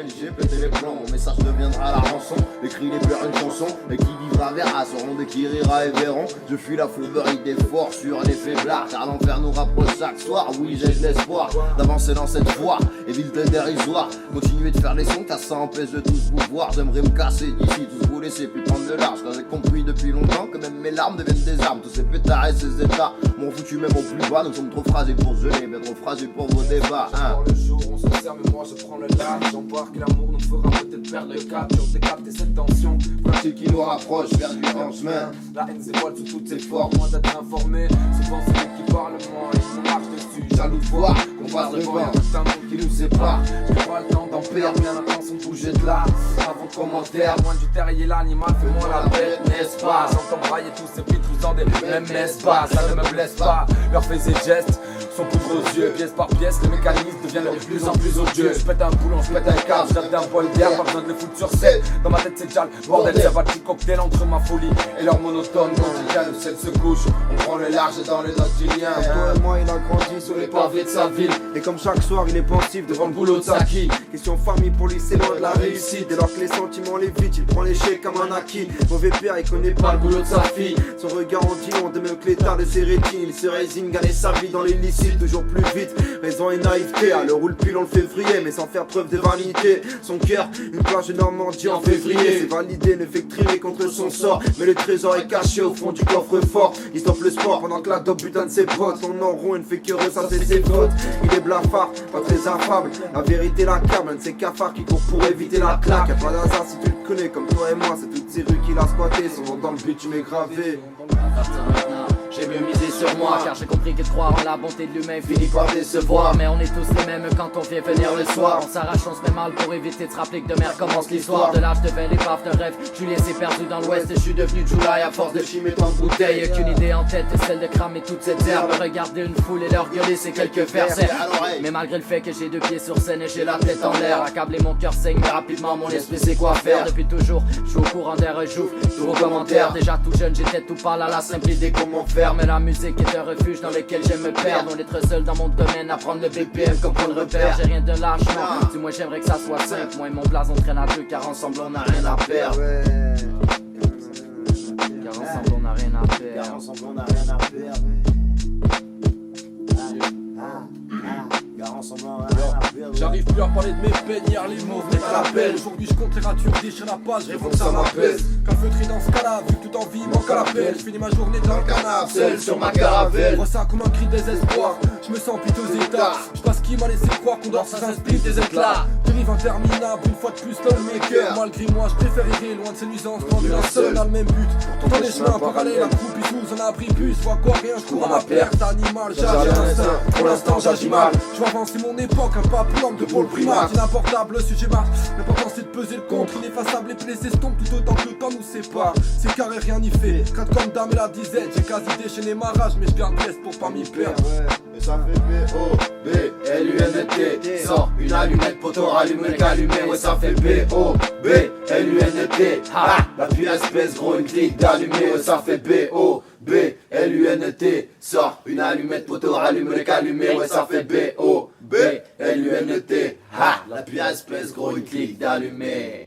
lequel j'ai pété les plombs. Mon message deviendra la rançon, les cris les pleurs une chanson. Et qui vivra verra, seront des qui rira et verront. Je fuis la fourberie des forts sur les faiblards, car l'enfer nous rapproche chaque soir. Oui, j'ai de l'espoir d'avancer dans cette voie, éviter dérisoire. Continuer de faire les sons, car ça empêche de tous pouvoir. J'aimerais me casser d'ici, tous vous laisser plus prendre de large. Car j'ai compris depuis longtemps que même mes larmes deviennent des armes. Tous ces pétards et ces états m'ont foutu même au plus bas. Nous sommes trop fragiles pour geler, mais trop fragiles pour vos débats, hein. Le jour on se sert, mais moi je prends le large. J'embarque l'amour nous fera peut-être perdre le cap. Sur décapter cette tension, pratique qui nous rapproche vers du grand chemin. La haine s'évoile sous toutes ses formes, moins d'être informé. Souvent c'est lui qui parle, moi ils me marchent dessus. Jaloux de voir qu'on passe devant, y'a tout un monde qui nous sépare. J'ai pas le temps d'en perdre, bien attention de bouger de là. Avant de commentaire, loin du terrier l'animal, fais-moi la bête, n'est-ce pas? J'entends brailler tous ces beats dans des mêmes espaces. Ça ne me blesse pas, leurs faits et gestes sont poudre aux yeux, pièce par pièce, le mécanisme devient de plus en plus odieux. Je pète un boulon, je pète un câble, je tape d'un bol d'air, pas besoin de le foutre sur scène. Dans ma tête c'est déjà le bordel, ça va petit cocktail entre ma folie et leur monotone quotidien. Le ciel se couche, on prend le large dans les noctiliens. Toi et moi il a grandi sur les pavés de sa ville. Et comme chaque soir il est pensif devant le boulot de sa quille. Question famille pour lui c'est loin de la réussite. Dès lors que les sentiments les vident, il prend l'échec comme un acquis. Mauvais père il connaît pas le boulot de sa fille. Son regard en dit on de même que l'état de ses rétines. Il se résigne, gagner sa vie dans l'illicite toujours plus vite, raison et naïveté. À l'heure où le pile on le février, mais sans faire preuve de vanité. Son cœur, une plage de Normandie en février. C'est validé, ne fait que trimer contre son sort. Mais le trésor est caché au fond du coffre-fort. Il stoppe le sport pendant que la dope butin de ses potes. Son nom rond ne fait que ressasser ses fautes. Il est blafard, pas très affable. La vérité l'accable, un de ces cafards qui court pour éviter la claque. Y'a pas d'hasard si tu le connais comme toi et moi. C'est toutes ces rues qu'il a squattées. Son nom dans le but tu m'es gravé. J'ai mieux misé sur moi, car j'ai compris que de croire en la bonté de l'humain finit par décevoir. Mais on est tous les mêmes quand on vient venir le soir. On s'arrache, on se met mal pour éviter de se rappeler que demain commence l'histoire. De l'âge de 20, l'épave d'un rêve, Julien s'est perdu dans l'ouest. Je suis devenu July à force de chimer tant de bouteilles. Y'a qu'une idée en tête, celle de cramer toute cette herbe. Regarder une foule et leur gueuler c'est quelques versets. Mais malgré le fait que j'ai deux pieds sur scène et j'ai la tête en l'air, accablé mon cœur saigne, mais rapidement mon esprit sait quoi faire. Depuis toujours, je suis au courant des rejoues, tous vos commentaires. Déjà tout jeune, j'étais tout pâle à la simple idée comment faire. Mais la musique est un refuge dans lequel j'aime me perdre. On est très seul dans mon domaine à prendre le BPM comme point de repère. J'ai rien de lâche, non. Du moins j'aimerais que ça soit simple. Moi et mon blason traîne à deux, car ensemble on n'a rien à perdre. Car ensemble on n'a rien à perdre. Car ensemble on n'a rien à perdre. J'arrive plus à parler de mes peines, hier les mots venaient à l'appel. Aujourd'hui je compte les ratures, déchire la page, je que ça m'apaise. Qu'un feutré dans ce cas-là, vu que toute envie manque à l'appel. Je finis ma journée dans le canard, seul sur ma caravelle. Je vois ça comme un cri de désespoir, je me sens piteux état. Je passe qui m'a laissé croire qu'on dort sans un split des éclats. Dérive interminable, une fois de plus dans le maker. Malgré moi, je préfère errer loin de ces nuisances, prendre un seul a le même but. Pourtant les chemins parallèles, la troupe ils sous un abri plus. Je vois quoi, rien, je cours à ma perte animale. J'agis à l'instinct, pour l'instant j'agis mal. Je vois avancer mon époque, un pas plus homme de pôle primaire. Inapportable, le sujet marche. L'important c'est de peser le contre, ineffaçable et puis les estompes tout autant que le temps nous sépare. C'est carré, rien n'y fait. Crade comme dame et la disette, j'ai quasi déchaîné ma rage, mais je garde pièce pour pas m'y perdre. Et ça fait B-O-B-L-U-N-T. Sors une allumette, poteau, rallume le calumet. Ouais, ça fait B-O-B-L-U-N-T. Ha! La pluie espèce, gros, une clique d'allumer. Ouais, ça fait B-O-B-L-U-N-T. Sors une allumette, poteau, rallume le calumet. Ouais, ça fait B-O-B-L-U-N-T. Ha! La pluie espèce, gros, une clique d'allumer.